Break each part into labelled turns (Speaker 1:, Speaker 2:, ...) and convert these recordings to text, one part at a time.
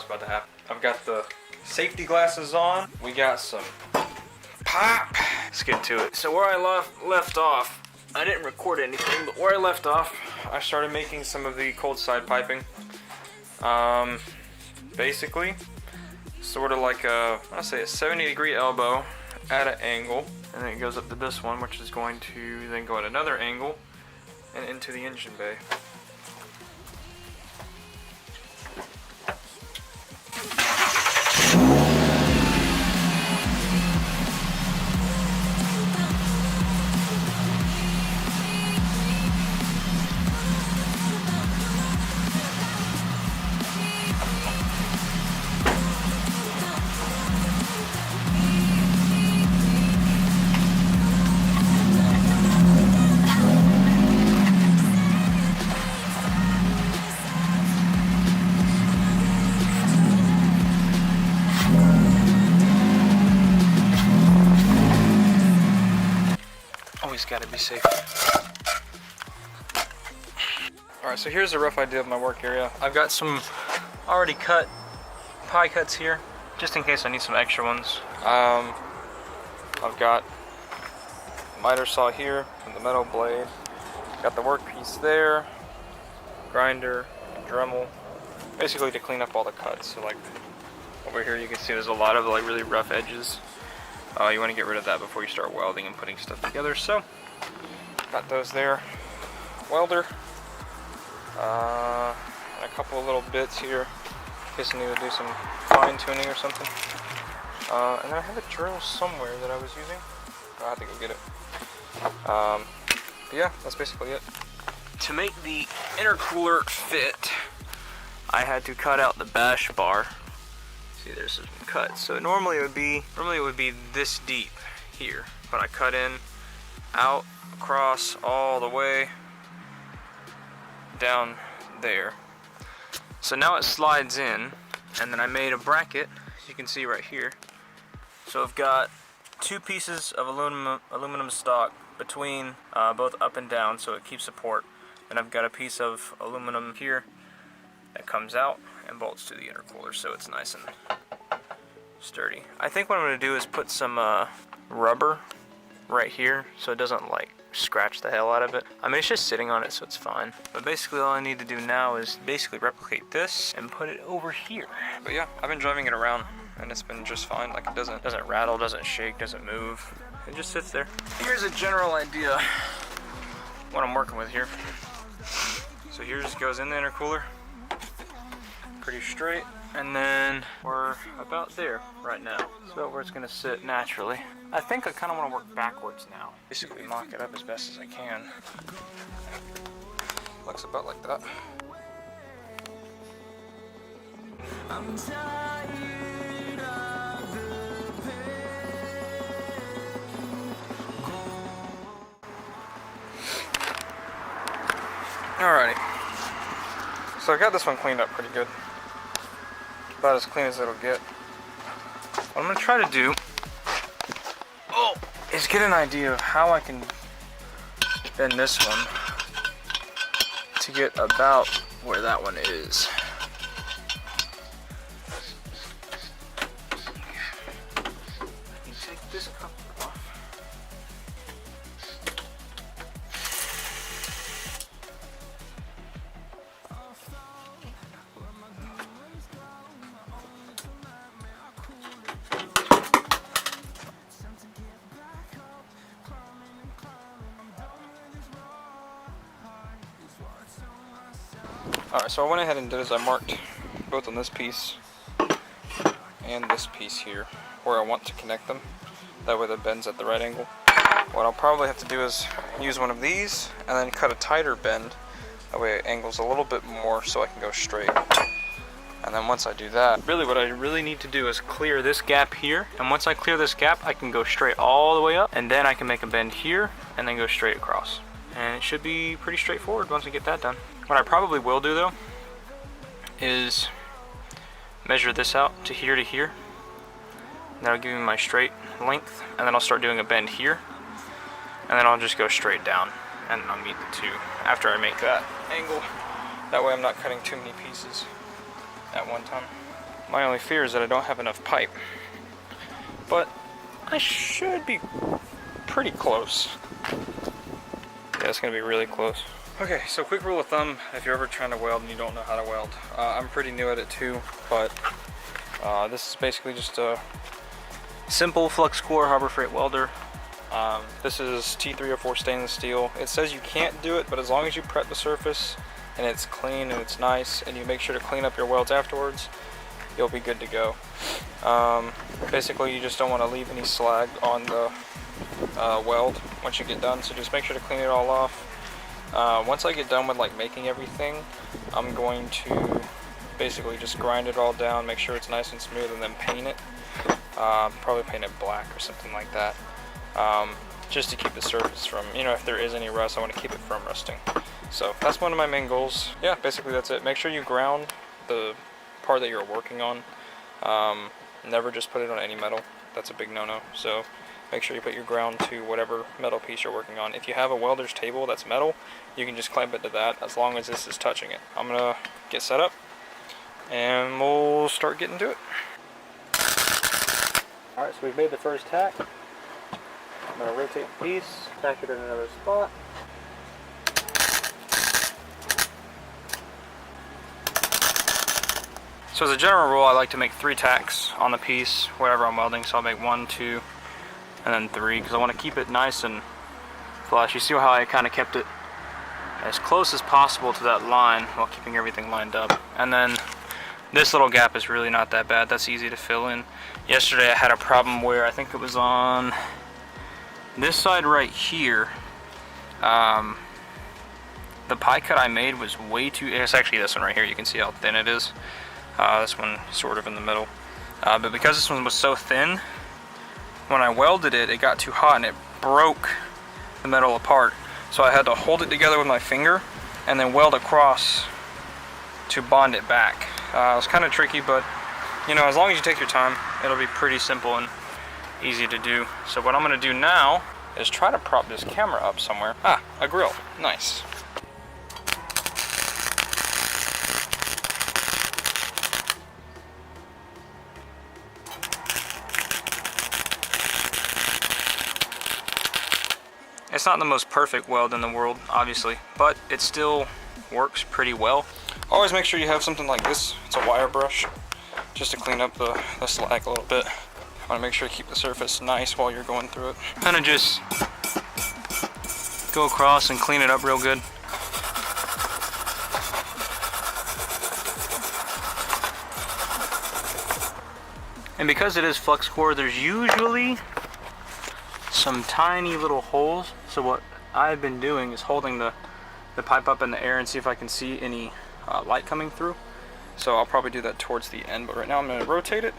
Speaker 1: was about to happen. I've got the safety glasses on. We got some pop. Let's get to it. So where I left off, I didn't record anything, but where I left off, I started making some of the cold side piping. Basically, sort of like a, I want to say a 70-degree elbow at an angle, and then it goes up to this one, which is going to then go at another angle and into the engine bay. Always gotta be safe. Alright, so here's a rough idea of my work area. I've got some already cut pie cuts here, just in case I need some extra ones. I've got a miter saw here and the metal blade. Got the workpiece there, grinder, Dremel, basically to clean up all the cuts. So like over here you can see there's a lot of like really rough edges. You want to get rid of that before you start welding and putting stuff together. So, got those there. Welder. And a couple of little bits here in case I need to do some fine tuning or something. And then I have a drill somewhere that I was using. I'll have to go get it. But yeah, that's basically it. To make the intercooler fit, I had to cut out the bash bar. See, there's some cuts. So normally it would be this deep here, but I cut in, out, across, all the way down there. So now it slides in, and then I made a bracket, as you can see right here. So I've got two pieces of aluminum stock between both up and down, so it keeps support. And I've got a piece of aluminum here that comes out and bolts to the intercooler, so it's nice and sturdy. I think what I'm going to do is put some rubber right here so it doesn't like scratch the hell out of it. I mean, it's just sitting on it, so it's fine. But basically all I need to do now is basically replicate this and put it over here. But yeah, I've been driving it around and it's been just fine. Like, it doesn't rattle, doesn't shake, doesn't move. It just sits there. Here's a general idea what I'm working with here. So here just goes in the intercooler, pretty straight, and then we're about there right now. So where it's gonna sit naturally. I think I kind of want to work backwards now. Basically mock it up as best as I can. Looks about like that. I'm tired of the pain. Alrighty. So I got this one cleaned up pretty good. About as clean as it'll get. What I'm going to try to do is get an idea of how I can bend this one to get about where that one is. I can take this cover off. Alright, so I went ahead and did is I marked both on this piece and this piece here where I want to connect them. That way that bends at the right angle. What I'll probably have to do is use one of these and then cut a tighter bend. That way it angles a little bit more so I can go straight. And then once I do that, really what I really need to do is clear this gap here. And once I clear this gap, I can go straight all the way up, and then I can make a bend here and then go straight across. And it should be pretty straightforward once we get that done. What I probably will do though is measure this out to here to here. That'll give me my straight length, and then I'll start doing a bend here, and then I'll just go straight down, and I'll meet the two after I make that angle. That way I'm not cutting too many pieces at one time. My only fear is that I don't have enough pipe. But I should be pretty close. Yeah, it's gonna be really close. Okay, so quick rule of thumb, if you're ever trying to weld and you don't know how to weld. I'm pretty new at it too, but this is basically just a simple flux core Harbor Freight welder. This is T304 stainless steel. It says you can't do it, but as long as you prep the surface and it's clean and it's nice and you make sure to clean up your welds afterwards, you'll be good to go. Basically, you just don't want to leave any slag on the weld once you get done, so just make sure to clean it all off. Once I get done with like making everything, I'm going to basically just grind it all down, make sure it's nice and smooth, and then paint it. Probably paint it black or something like that. Just to keep the surface from, you know, if there is any rust, I want to keep it from rusting. So that's one of my main goals. Yeah, basically that's it. Make sure you ground the part that you're working on. Never just put it on any metal. That's a big no-no. So make sure you put your ground to whatever metal piece you're working on. If you have a welder's table that's metal, you can just clamp it to that as long as this is touching it. I'm gonna get set up and we'll start getting to it. Alright, so we've made the first tack. I'm gonna rotate the piece, tack it in another spot. So as a general rule, I like to make 3 tacks on the piece, wherever I'm welding. So I'll make 1, 2, and then 3, because I want to keep it nice and flush. You see how I kind of kept it as close as possible to that line while keeping everything lined up. And then this little gap is really not that bad. That's easy to fill in. Yesterday I had a problem where I think it was on this side right here. The pie cut I made was way too, it's actually this one right here. You can see how thin it is. This one sort of in the middle. But because this one was so thin, when I welded it, it got too hot and it broke the metal apart. So I had to hold it together with my finger and then weld across to bond it back. It was kind of tricky, but you know, as long as you take your time, it'll be pretty simple and easy to do. So what I'm gonna do now is try to prop this camera up somewhere. Ah, a grill, nice. It's not the most perfect weld in the world, obviously, but it still works pretty well. Always make sure you have something like this. It's a wire brush, just to clean up the slag a little bit. Want to make sure you keep the surface nice while you're going through it. Kind of just go across and clean it up real good. And because it is flux core, there's usually some tiny little holes. So what I've been doing is holding the pipe up in the air and see if I can see any light coming through. So I'll probably do that towards the end, but right now I'm going to rotate it.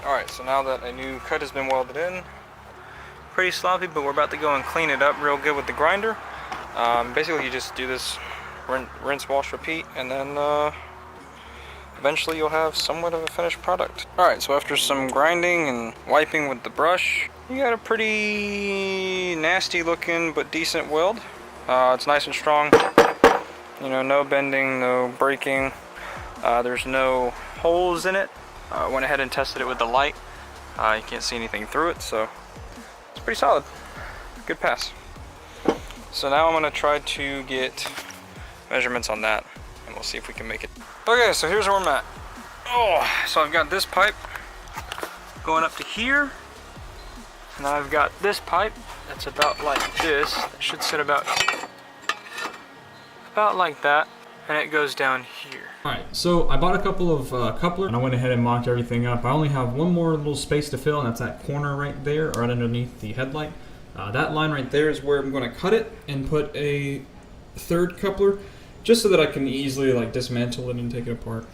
Speaker 1: Alright, so now that a new cut has been welded in, pretty sloppy, but we're about to go and clean it up real good with the grinder. Basically you just do this, rinse, wash, repeat, and then eventually you'll have somewhat of a finished product. Alright, so after some grinding and wiping with the brush, you got a pretty nasty looking but decent weld. It's nice and strong, you know, no bending, no breaking, there's no holes in it. Went ahead and tested it with the light. You can't see anything through it, so it's pretty solid. Good pass. So now I'm going to try to get measurements on that, and we'll see if we can make it. Okay, so here's where I'm at. Oh, so I've got this pipe going up to here, and then I've got this pipe that's about like this. It should sit about like that, and it goes down here.
Speaker 2: Alright, so I bought a couple of couplers and I went ahead and mocked everything up. I only have one more little space to fill, and that's that corner right there, right underneath the headlight. That line right there is where I'm going to cut it and put a third coupler, just so that I can easily like dismantle it and take it apart.